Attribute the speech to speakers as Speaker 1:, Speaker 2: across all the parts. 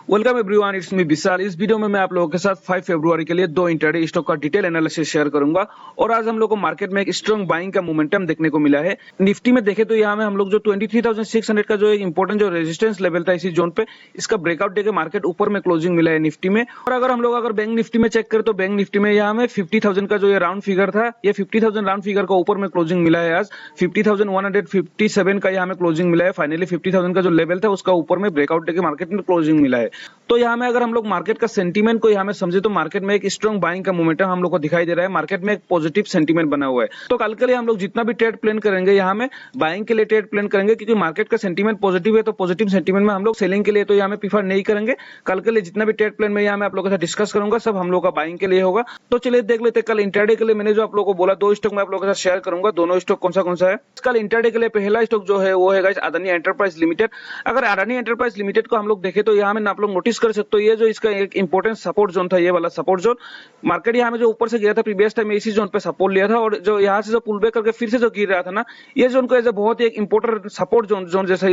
Speaker 1: Welcome everyone, it's me विशाल। इस video में मैं आप लोगों के साथ 5 फरवरी के लिए दो इंट्राडे स्टॉक का डिटेल एनालिसिस शेयर करूंगा। और आज हम लोग को मार्केट में एक स्ट्रॉन्ग बाइंग का मोमेंटम देखने को मिला है। निफ्टी में देखे तो यहाँ में हम लोग जो 23,600 का जो एक इंपॉर्टेंट जो रेजिस्टेंस लेवल था इसी जोन पे, इसका ब्रेकआउट देके मार्केट ऊपर में क्लोजिंग मिला है निफ्टी में। और अगर हम लोग बैंक निफ्टी में चेक करें तो बैंक निफ्टी में यहाँ में 50,000 का जो ये राउंड फिगर था, ये 50,000 राउंड फिगर का ऊपर में क्लोजिंग मिला है। आज 50,157 का यहाँ में क्लोजिंग मिला है। फाइनली 50,000 का जो लेवल था उसका ऊपर में ब्रेकआउट देके मार्केट में क्लोजिंग मिला है। तो यहाँ में अगर हम लोग मार्केट का सेंटीमेंट को यहाँ में समझे तो मार्केट में एक स्ट्रॉन्ग बाइंग का मोमेंटम हम लोग को दिखाई दे रहा है। मार्केट में एक पॉजिटिव सेंटीमेंट बना हुआ है। तो कल के लिए हम लोग जितना भी ट्रेड प्लान करेंगे यहाँ में बाइंग के लिए ट्रेड प्लान करेंगे, क्योंकि मार्केट का सेंटीमेंट पॉजिटिव है। तो पॉजिटिव सेंटीमेंट में हम लोग सेलिंग के लिए तो यहाँ में प्रीफर नहीं करेंगे। कल के लिए जितना भी ट्रेड प्लान में यहाँ में आप लोगों के साथ डिस्कस करूंगा सब हम लोग का बाइंग के लिए होगा। तो चलिए देख लेते हैं कल इंट्राडे के लिए मैंने जो आप लोगों को बोला दो स्टॉक मैं आप लोगों के साथ शेयर करूंगा। दोनों स्टॉक कौन सा है। कल इंट्राडे के लिए पहला स्टॉक जो है वो है गाइस अदानी एंटरप्राइज लिमिटेड। अगर अदानी एंटरप्राइज लिमिटेड को हम लोग देखें तो यहाँ में आप लोग नोटिस कर सकते हो ये जो इसका एक इंपॉर्टेंट सपोर्ट जोन था, ये वाला सपोर्ट जोन। मार्केट यहाँ में जो ऊपर से गया था प्रीवियस टाइम में इसी जोन पे सपोर्ट लिया था, और जो यहाँ से जो पुल बैक करके फिर से जो गिर रहा था ना, ये जोन को एज ए बहुत ही एक इंपॉर्टेंट सपोर्ट जोन जैसा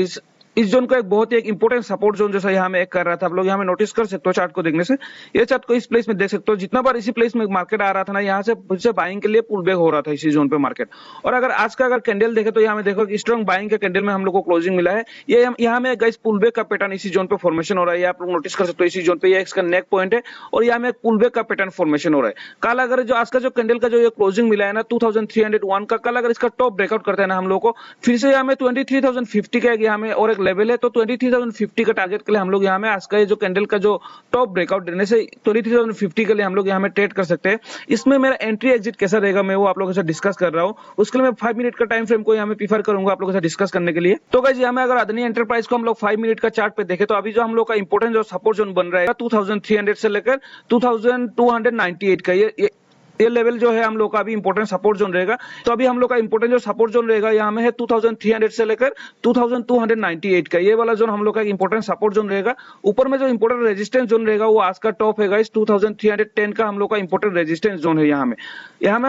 Speaker 1: इस जोन को एक बहुत ही एक इंपॉर्टेंट सपोर्ट जोन जैसा यहाँ में एक कर रहा था। आप लोग यहाँ में नोटिस कर सकते हो चार्ट को देखने से। ये चार्ट को इस प्लेस में देख सकते हो, जितना बार इसी प्लेस में मार्केट आ रहा था ना, यहाँ से बाइंग के लिए पुल बैक हो रहा था इसी जोन पे मार्केट। और अगर आज का अगर कैंडल देखे तो यहाँ में देखो स्ट्रॉन्ग बाइंग के कैंडल में हम लोग को क्लोजिंग मिला है। ये यहाँ में गाइस पुल बैक का पैटर्न इसी जोन पे फॉर्मेशन हो रहा है। आप लोग नोटिस कर सकते हो इसी जोन पे ये इसका नेक पॉइंट है और यहाँ में पुल बैक का पैटर्न फॉर्मेशन हो रहा है। कल अगर जो आज का जो कैंडल का जो ये क्लोजिंग मिला है ना 2301 का, कल अगर इसका टॉप ब्रेकआउट करता है ना हम लोग को फिर से यहाँ में 23,050 का यहाँ में और एक लेवल है। तो 23,050 का टारगेट के लिए हम लोग यहाँ में आज का ये जो कैंडल का जो टॉप ब्रेकआउट देने से 23,050 के लिए हम लोग यहाँ में ट्रेड कर सकते हैं। इसमें मेरा एंट्री एग्जिट कैसा रहेगा मैं वो आप लोगों के साथ डिस्कस कर रहा हूँ। उसके लिए मैं 5 मिनट का टाइम फ्रेम को यहाँ में प्रीफर करूंगा आप लोगों के साथ डिस्कस करने के लिए। तो गाइस यहाँ में अगर अदानी एंटरप्राइज को हम लोग 5 मिनट का चार्ट पे देखें तो अभी जो हम लोग का इंपॉर्टेंट जो सपोर्ट जोन बन रहा है 2300 से लेकर 2298 का ये लेवल जो है हम लोग का अभी इंपॉर्टेंट सपोर्ट जोन रहेगा। तो अभी हम लोग का इंपॉर्टेंट जो सपोर्ट जोन रहेगा यहाँ में है 2300 से लेकर 2298 का, ये वाला जोन हम लोग का इंपॉर्टेंट सपोर्ट जोन रहेगा। ऊपर में जो इंपॉर्टेंट रेजिस्टेंस जोन रहेगा वो आज का टॉप है गाइस 2310 का हम लोग का इंपॉर्टेंट रेजिस्टेंस जोन है यहाँ में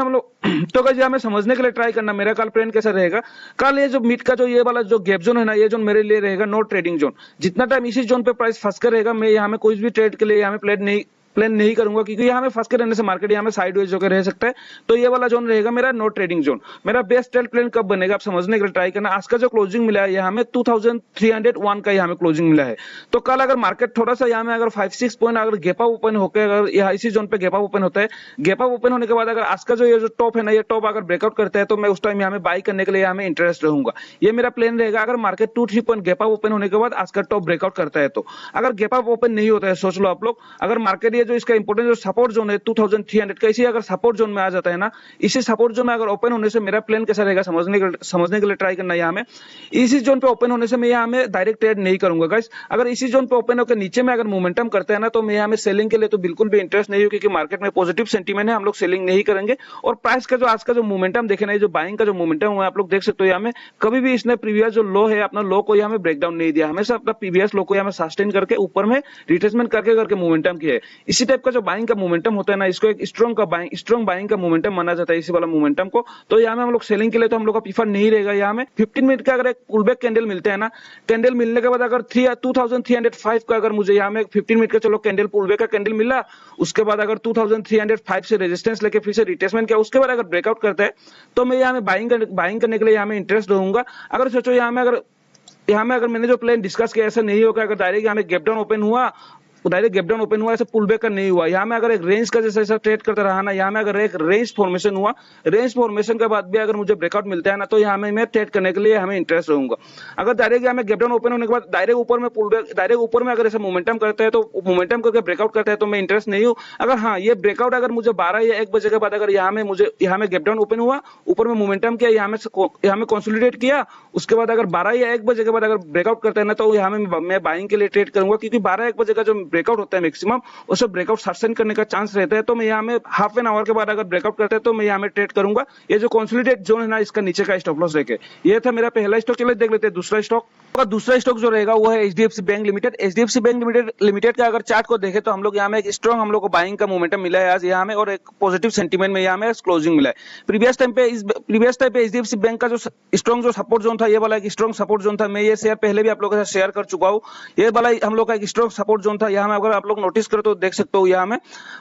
Speaker 1: हम लोग। तो गाइस यहाँ में समझने के लिए ट्राई करना मेरा कल प्लान कैसा रहेगा। कल ये जो मिड का जो ये वाला जो गैप जोन है ना, ये जोन मेरे लिए रहेगा नो ट्रेडिंग जोन। जितना टाइम इसी जोन पे प्राइस फंस कर रहेगा मैं यहाँ में कोई भी ट्रेड के लिए यहाँ में प्लान नहीं करूंगा, क्योंकि यहाँ में फंस के रहने से मार्केट यहाँ में साइडवेज होकर रह सकता है। तो ये वाला जोन रहेगा मेरा नो ट्रेडिंग जोन। मेरा बेस्ट ट्रेड प्लान कब बनेगा आप समझने के लिए ट्राई करना। आज का जो क्लोजिंग मिला है यहाँ में 2301 का यहाँ में क्लोजिंग मिला है। तो कल अगर मार्केट थोड़ा सा यहाँ में अगर 5-6 पॉइंट अगर गैप अप ओपन होकर अगर यहाँ इसी जोन पे गैप अप ओपन होता है, गैप अप ओपन होने के बाद अगर आज का जो ये जो टॉप है ना, ये टॉप अगर ब्रेकआउट करता है तो मैं उस टाइम यहाँ में बाई करने के लिए यहाँ में इंटरेस्ट रहूंगा। ये मेरा प्लान रहेगा। अगर market 2-3 point gap up open होने के बाद आज का टॉप ब्रेकआउट करता है, तो अगर गैप अप ओपन नहीं होता है सोच लो आप लोग, अगर मार्केट ये जो इसका इंपॉर्टेंट जो सपोर्ट जोन है 2300 का, इसी अगर सपोर्ट जोन में आ जाता है ना, इसी सपोर्ट जोन में अगर ओपन होने से मेरा प्लान कैसा रहेगा समझने के लिए ट्राई करना। यहाँ में इसी जोन पे ओपन होने से मैं यहाँ में डायरेक्ट ट्रेड नहीं करूंगा गाइस। अगर इसी जोन पे ओपन होकर नीचे में अगर मोमेंटम करता है ना, तो मैं यहाँ में सेलिंग के लिए तो बिल्कुल भी इंटरेस्ट नहीं हूँ, क्योंकि मार्केट में पॉजिटिव सेंटीमेंट है, हम लोग सेलिंग नहीं करेंगे। और प्राइस का जो आज का जो मोमेंटम देखे ना, जो बाइंग का जो मोमेंटम हुआ आप लोग देख सकते हो, यहाँ में कभी भी इसने प्रीवियस जो लो है अपना लो को यहाँ में ब्रेकडाउन नहीं दिया, हमेशा अपना प्रीवियस लो को यहाँ में सस्टेन करके ऊपर में रिट्रेसमेंट करके मोमेंटम किया है। इसी टाइप का जो बाइंग का मोमेंटम होता है ना, इसको एक स्ट्रॉन्ग बाइंग का मोमेंटम माना जाता है इसी वाला मोमेंटम को। तो यहाँ में हम लोग सेलिंग के लिए तो हम लोग का प्रीफर नहीं रहेगा। यहाँ में 15 मिनट का अगर एक पुलबैक कैंडल मिलता है ना, कैंडल मिलने के बाद अगर 2305 का अगर मुझे यहाँ में 15 मिनट का चलो कैंडल पुलबैक का कैंडल मिला, उसके बाद अगर 2305 से रेजिस्टेंस लेके फिर से रिट्रेसमेंट किया, उसके बाद अगर ब्रेकआउट करता है तो मैं यहाँ में बाइंग करने के लिए यहाँ में इंटरेस्ट रहूंगा। अगर सोचो यहाँ में अगर मैंने जो प्लान डिस्कस किया ऐसा नहीं होगा, अगर डायरेक्ट यहाँ में गैप डाउन ओपन हुआ ऐसे पुल बैक का नहीं हुआ, यहाँ में अगर एक रेंज का जैसा ट्रेड करता रहा ना, यहाँ में अगर एक रेंज फॉर्मेशन हुआ, रेंज फॉर्मेशन के बाद भी अगर मुझे ब्रेकआउट मिलता है ना, तो यहाँ में मैं ट्रेड करने के लिए हमें इंटरेस्ट रहूंगा। अगर डायरेक्ट यहाँ में गैप डाउन ओपन होने के बाद डायरेक्ट ऊपर में अगर ऐसा मोमेंटम करता है, तो मोमेंटम करके ब्रेकआउट करता है तो मैं इंटरेस्ट नहीं हूँ। अगर हाँ ये ब्रेकआउट अगर मुझे 12 या 1 बजे के बाद अगर यहाँ में गैप डाउन ओपन हुआ, ऊपर में मोमेंटम किया, यहाँ में कंसोलिडेट किया, उसके बाद अगर 12 या 1 बजे के बाद अगर ब्रेकआउट करता है ना, तो यहाँ में मैं बाइंग के लिए ट्रेड करूंगा, क्योंकि 12-1 बजे का जो ब्रेकआउट होता है मैक्सिमम, उसे ब्रेकआउट सस्टेन करने का चांस रहता है। तो मैं यहाँ में हाफ एन आवर के बाद अगर ब्रेकआउट करते हैं तो मैं यहाँ में ट्रेड करूंगा। ये जो कंसोलिडेट जोन है ना, इसका नीचे का स्टॉप लॉस लेके, ये था मेरा पहला स्टॉक। चलिए देख लेते हैं दूसरा स्टॉक। दूसरा स्टॉक जो रहेगा वो है HDFC bank limited. HDFC bank limited का अगर चार्ट को देखें तो हम लोग यहाँ में एक स्ट्रॉन्ग हम लोग को बाइंग का मोमेंटम मिला है आज यहाँ में, और एक पॉजिटिव सेंटीमेंट में यहाँ में क्लोजिंग मिला है। प्रीवियस टाइम पे एचडीएफसी बैंक का जो स्ट्रॉन्ग जो सपोर्ट जोन था, ये वाला एक स्ट्रॉन्ग सपोर्ट जोन था। मैं ये शेयर पहले भी आप लोगों के साथ शेयर कर चुका हूँ। ये वाला हम लोग का एक स्ट्रॉन्ग सपोर्ट जोन था। यहाँ में अगर आप लोग नोटिस करो तो देख सकते हो, यहाँ में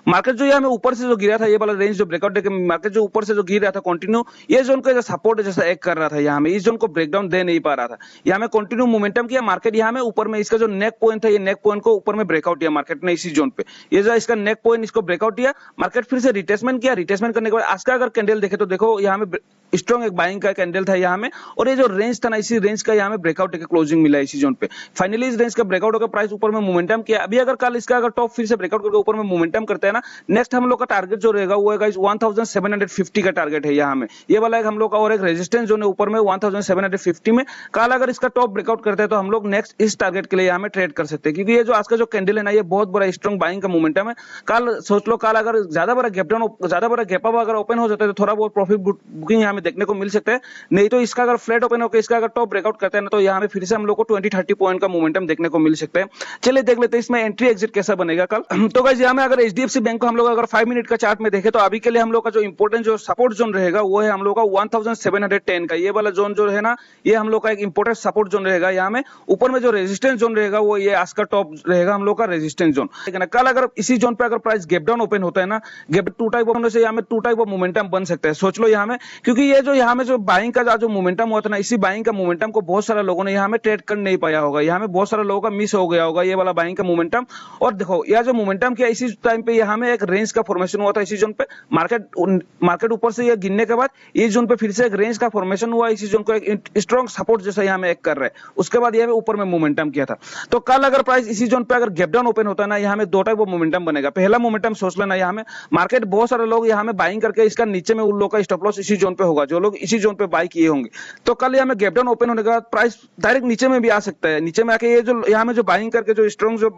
Speaker 1: मार्केट जो यहाँ में ऊपर से जो गिरा था, ये वाला रेंज जो ब्रेकआउट देके मार्केट जो ऊपर से जो गिर रहा था कंटिन्यू, ये जोन का सपोर्ट जैसा एक कर रहा था यहाँ में, इस जोन को ब्रेकडाउन दे नहीं पा रहा था। यहाँ में कंटिन्यू मोमेंटम किया मार्केट, यहाँ में ऊपर में इसका जो नेक पॉइंट था, ये नेक पॉइंट को ऊपर में ब्रेकआउट किया मार्केट ने इसी जोन पे। ये जो इसका नेक पॉइंट इसको ब्रेकआउट किया मार्केट, फिर से रिटेस्टमेंट किया। रिटेस्टमेंट करने के बाद आज का अगर कैंडल देखे तो देखो यहाँ में स्ट्रॉन्ग एक बाइंग का कैंडल था यहाँ में, और ये जो रेंज था ना, इसी रेंज का यहाँ में ब्रेकआउट के क्लोजिंग मिला इसी जोन पे। फाइनली इस रेंज का ब्रेकआउट होकर प्राइस ऊपर में मोमेंटम किया। अभी अगर कल इसका अगर टॉप फिर से ब्रेकआउट करके ऊपर में मोमेंटम करते हैं ना, नेक्स्ट हम लोग का टारगेट जो रहेगा वो है गाइस 1750 का टारगेट है यहाँ में। ये वाला एक हम लोग का और एक रेजिस्टेंस जोन है ऊपर में 1750 में। कल अगर इसका टॉप ब्रेकआउट करते हैं तो हम लोग नेक्स्ट इस टारगेट के लिए यहाँ में ट्रेड कर सकते हैं, क्योंकि ये जो आज का जो कैंडल है ना, ये बहुत बड़ा स्ट्रॉन्ग बाइंग का मोमेंटम है। कल सोच लो, कल अगर ज्यादा बड़ा गैप अप अगर ओपन हो जाता है तो थोड़ा बहुत प्रॉफिट बुकिंग यहाँ में देखने को मिल सकता है। नहीं तो इसका अगर फ्लैट ओपन होकर इसका अगर टॉप ब्रेकआउट करते हैं ना, तो यहाँ में फिर से हम लोग को 20-30 पॉइंट का मोमेंटम देखने को मिल सकता है। चलिए देख लेते हैं इसमें एंट्री एग्जिट कैसा बनेगा कल। तो गाइस यहाँ में अगर एचडीएफसी बैंक को हम लोग अगर 5 मिनट का चार्ट में देखें तो अभी के लिए हम लोग का जो इंपोर्टेंट जो सपोर्ट जोन रहेगा वो है हम लोग का 1710 का। ये वाला जोन जो है ना, ये हम लोग का एक इंपोर्टेंट सपोर्ट जोन रहेगा। यहाँ में ऊपर में जो रेजिस्टेंस जोन रहेगा वो ये आज का टॉप रहेगा हम लोग का रेजिस्टेंस जोन, ठीक है ना। कल अगर इसी जोन पे अगर प्राइस गैप डाउन ओपन होता है ना, गैप टू टाइप होने से यहाँ में 2 टाइप ऑफ मोमेंटम बन सकता है। सोच लो यहाँ में, क्योंकि ये जो यहाँ में जो बाइंग का जो मोमेंटम हुआ था ना, इसी बाइंग का मोमेंटम को बहुत सारे लोगों ने यहाँ में ट्रेड कर नहीं पाया होगा। यहाँ में बहुत सारे लोगों का मिस हो गया होगा ये वाला बाइंग का मोमेंटम। और देखो यह जो मोमेंटम किया इसी टाइम पे यहाँ में एक रेंज का फॉर्मेशन हुआ था इसी जोन पे। मार्केट ऊपर से ये गिरने के बाद इस जोन पे फिर से एक रेंज का फॉर्मेशन हुआ, इसी जोन को एक स्ट्रॉन्ग सपोर्ट जैसा यहाँ में एक कर रहा है। उसके बाद ये ऊपर में मोमेंटम किया था। तो कल अगर प्राइस इसी जोन पे अगर गैप डाउन ओपन होता है ना, यहाँ में 2 टाइप ऑफ मोमेंटम बनेगा। पहला मोमेंटम सोच लेना, यहाँ में मार्केट बहुत सारे लोग यहाँ में बाइंग करके इसका नीचे में उन लोग का स्टॉप लॉस इसी जोन पे होगा, जो लोग इसी जोन पे बाई किए होंगे। तो कल यहाँ में गैप डाउन ओपन होने के बाद प्राइस डायरेक्ट नीचे में भी आ सकता है। नीचे में आके ये जो यहाँ में जो बाइंग करके जो स्ट्रॉन्ग जो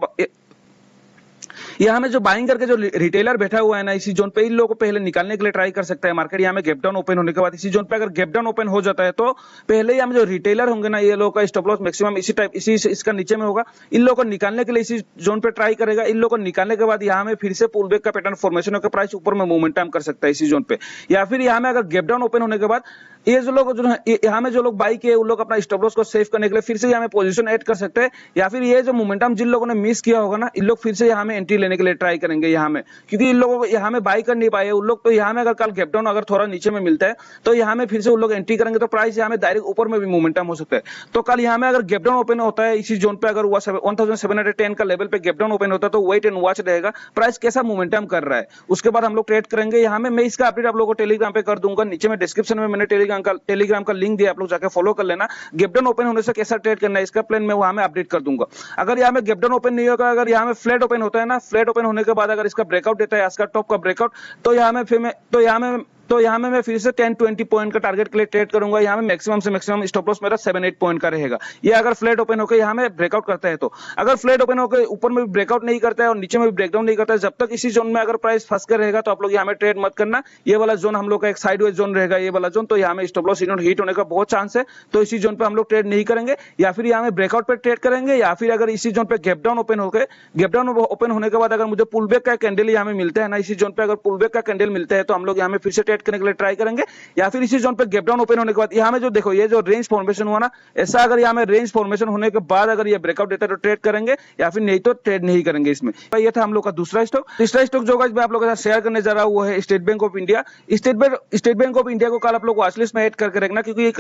Speaker 1: यहाँ में जो बाइंग करके जो रिटेलर बैठा हुआ है ना इसी जोन पे, इन लोगों को पहले निकालने के लिए ट्राई कर सकता है मार्केट। यहाँ में गैप डाउन ओपन होने के बाद इसी जोन पे अगर गैप डाउन ओपन हो जाता है तो पहले यहाँ में जो रिटेलर होंगे ना, ये लोगों का स्टॉप लॉस मैक्सिमम इसी टाइप इसका नीचे में होगा। इन लोगों को निकालने के लिए इसी जोन पे ट्राई करेगा। इन लोगों को निकालने के बाद यहाँ में फिर से पुल बैक का पैटर्न फॉर्मेशन होकर प्राइस ऊपर में मोमेंटम कर सकता है इसी जोन पे। या फिर यहाँ में अगर गैप डाउन ओपन होने के बाद ये जो लोग यहाँ में जो लोग बाई किए उन लोग अपना स्टॉप लॉस को सेव करने के लिए फिर से यहाँ में पोजीशन ऐड कर सकते हैं। या फिर ये जो मोमेंटम जिन लोगों ने मिस किया होगा ना, इन लोग फिर से यहाँ में एंट्री लेने के लिए ट्राई करेंगे यहाँ में, क्योंकि इन लोगों को यहाँ में बाई कर नहीं पाए उन लोग। तो यहाँ में अगर कल गैप डाउन अगर थोड़ा नीचे में मिलता है तो यहाँ में फिर से उन लोग एंट्री करेंगे, तो प्राइस यहाँ में डायरेक्ट ऊपर में भी मोमेंटम हो सकता है। तो कल यहाँ में अगर गैप डाउन ओपन होता है इसी जोन पे, अगर 1710 का लेवल पे गैप डाउन ओपन होता है तो वेट एंड वॉच रहेगा प्राइस कैसा मोमेंटम कर रहा है। उसके बाद हम लोग ट्रेड करेंगे। यहाँ में मैं इसका अपडेट आप लोगों को टेलीग्राम पे कर दूंगा। नीचे में डिस्क्रिप्शन में मैंने टेलीग्राम का लिंक दिया, आप लोग जाकर फॉलो कर लेना। गैप डाउन ओपन होने से कैसा ट्रेड करना है इसका प्लान मैं वहां में अपडेट कर दूंगा। अगर यहाँ में गैप डाउन ओपन नहीं होगा, अगर यहाँ में फ्लैट ओपन होता है ना, फ्लैट ओपन होने के बाद अगर इसका ब्रेकआउट देता है इसका टॉप का ब्रेकआउट, तो यहाँ में मैं फिर से 10-20 पॉइंट का टारगेट के लिए ट्रेड करूंगा। यहाँ में मैक्सिमम से मैक्सिमम स्टॉप लॉस मेरा 7-8 पॉइंट का रहेगा। ये अगर फ्लैट ओपन होकर यहाँ में ब्रेकआउट करता है तो, अगर फ्लैट ओपन होकर ऊपर में भी ब्रेकआउट नहीं करता है और नीचे में भी ब्रेकडाउन नहीं करता है, जब तक इसी जोन में अगर प्राइस फंस कर रहेगा तो आप लोग यहाँ में ट्रेड मत करना। ये वाला जोन हम लोग का एक साइडवेज जोन रहेगा, ये वाला जोन, तो यहाँ में स्टॉप लॉस हिट होने का बहुत चांस है। तो इसी जोन पे हम लोग ट्रेड नहीं करेंगे, या फिर यहाँ में ब्रेकआउट पे ट्रेड करेंगे, या फिर अगर इसी जोन पे गैप डाउन ओपन होने के बाद अगर मुझे पुल बैक का कैंडल यहाँ में मिलता है ना, इसी जोन पे अगर पुल बैक का कैंडल मिलता है तो हम लोग यहाँ में फिर से ट्रेड करने के लिए ट्राई करेंगे। या फिर इसी जोन पे गैप डाउन ओपन होने के बाद यहाँ में जो देखो ये जो रेंज फॉर्मेशन हुआ ना, ऐसा अगर यहाँ में रेंज फॉर्मेशन होने के बाद अगर ये ब्रेकआउट देता है तो ट्रेड करेंगे, या फिर नहीं तो ट्रेड नहीं करेंगे इसमें। तो ये था हम लोग का दूसरा स्टॉक। तीसरा स्टॉक जो मैं आप लोगों के साथ शेयर करने जा रहा हूँ वो है state bank of India. State bank of India को कल आप लोग वॉच लिस्ट में ऐड करके रखना, क्योंकि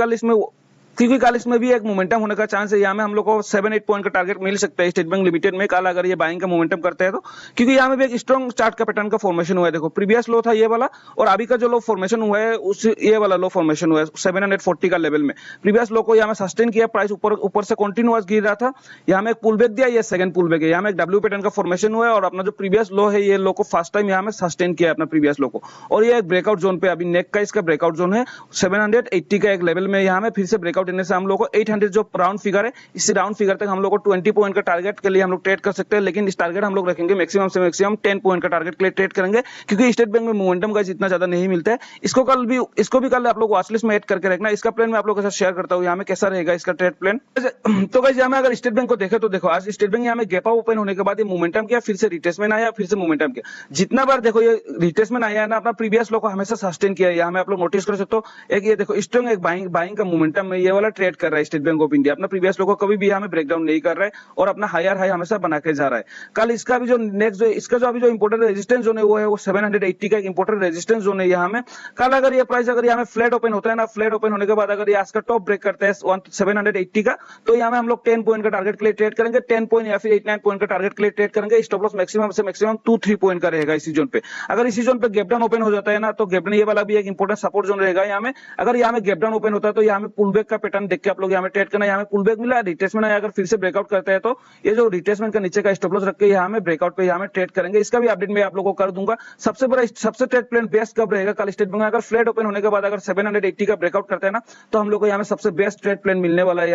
Speaker 1: कल इसमें भी एक मोमेंटम होने का चांस है। यहाँ में हम लोग को 7-8 पॉइंट का टारगेट मिल सकता है स्टेट बैंक लिमिटेड में कल अगर ये बाइंग का मोमेंटम करता है तो, क्योंकि यहाँ में भी एक स्ट्रॉन्ग चार्ट का पैटर्न का फॉर्मेशन हुआ है। देखो प्रीवियस लो था ये वाला, और अभी का जो लो फॉर्मेशन हुआ है उस ये वाला लो फॉर्मेशन हुआ है 740 का लेवल में। प्रीवियस लो को यहाँ में सस्टेन किया, प्राइस ऊपर से कंटिन्यूअस गिर रहा था, यहाँ में एक पुल बैक दिया, ये सेकंड पुल बैक है। यहाँ में एक डब्ल्यू पैटर्न का फॉर्मेशन हुआ है, और अपना जो प्रीवियस लो है ये लो को फर्स्ट टाइम यहाँ में सस्टेन किया अपना प्रीवियस लो को, और ये एक ब्रेकआउट जोन पे अभी नेक का इसका ब्रेकआउट जोन है 780 का एक लेवल में यहाँ में फिर से ब्रेकआउट देने से हम लोग को 800 जो राउंड फिगर है, इस राउंड फिगर तक हम लोग को 20 पॉइंट का टारगेट के लिए हम लोग ट्रेड कर सकते हैं, लेकिन इस टारगेट हम लोग रखेंगे मैक्सिमम से मैक्सिमम 10 पॉइंट का टारगेट के लिए ट्रेड करेंगे, क्योंकि स्टेट बैंक में मोमेंटम का इतना ज्यादा नहीं मिलता है। इसको भी कल आप लोग वॉच लिस्ट में ऐड करके रखना। इसका प्लान मैं आप लोगों के साथ शेयर करता हूँ यहाँ में कैसा रहेगा इसका ट्रेड प्लान। तो गाइस यहाँ में अगर स्टेट बैंक को देखे तो देखो, आज स्टेट बैंक यहाँ में गैप अप ओपन होने के बाद ये मोमेंटम किया, फिर से रिट्रेसमेंट आया, फिर से मोमेंटम किया। जितना बार देखो ये रिट्रेसमेंट आया है ना, अपना प्रीवियस लो को हमेशा सस्टेन किया है। यहाँ में आप लोग नोटिस कर सकते हो, एक ये देखो स्ट्रॉन्ग एक बाइंग का मोमेंटम में ये वाला ट्रेड कर रहा है स्टेट बैंक ऑफ इंडिया। अपना प्रीवियस लो को कभी भी यहाँ में ब्रेकडाउन नहीं कर रहा है और अपना हायर हाई हमेशा बना के जा रहा है। कल इसका भी जो नेक्स्ट जो इसका जो अभी जो इंपोर्टेंट रेजिस्टेंस जोन है वो 780 का एक इंपोर्टेंट रेजिस्टेंस जोन है यहाँ में। कल अगर ये प्राइस अगर यहाँ में फ्लैट ओपन होता है ना, फ्लैट ओपन होने के बाद अगर ये आज का टॉप ब्रेक करता है 780 का, तो यहाँ में हम लोग 10 पॉइंट का टारगेट के लिए ट्रेड करेंगे, 10 पॉइंट या फिर 89 पॉइंट का टारगेट के लिए ट्रेड करेंगे। स्टॉप लॉस मैक्सिमम से मैक्सिमम 2-3 पॉइंट का रहेगा इसी जोन पे। अगर इसी जोन पे गैप डाउन ओपन हो जाता है ना, तो गैप डाउन ये वाला भी एक इंपोर्टेंट सपोर्ट जोन रहेगा यहाँ में। अगर यहाँ में गैप डाउन ओपन होता है तो यहाँ में पुल बैक का पैटर्न देख के आप लोग यहाँ में ट्रेड करना। यहाँ में पुल बैक मिला, रिट्रेसमेंट आया, अगर फिर से ब्रेकआउट करता है तो ये जो रिट्रेसमेंट का नीचे का स्टॉप लॉस रख के यहाँ में ब्रेकआउट पे यहाँ में ट्रेड करेंगे। इसका भी अपडेट मैं आप लोगों को कर दूंगा। सबसे ट्रेड प्लान बेस्ट कब रहेगा, कल स्टेट बैंक में अगर फ्लैट ओपन होने के बाद अगर 780 का ब्रेकआउट करता है ना, तो हम लोग को यहाँ में सबसे बेस्ट ट्रेड प्लान मिलने वाला है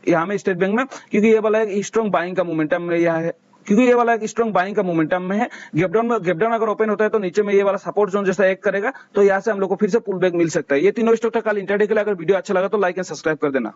Speaker 1: यहाँ में स्टेट बैंक में, क्योंकि ये वाला एक स्ट्रॉन्ग बाइंग का मोमेंटम में यहाँ है, क्योंकि ये वाला एक स्ट्रॉन्ग बाइंग का मोमेंटम में है। गैप डाउन अगर ओपन होता है तो नीचे में ये वाला सपोर्ट जोन जैसा एक करेगा, तो यहाँ से हम लोग को फिर से पुल बैक मिल सकता है। ये तीनों स्टॉक था कल इंट्राडे के लिए। अगर वीडियो अच्छा लगा तो लाइक एंड सब्सक्राइब कर देना।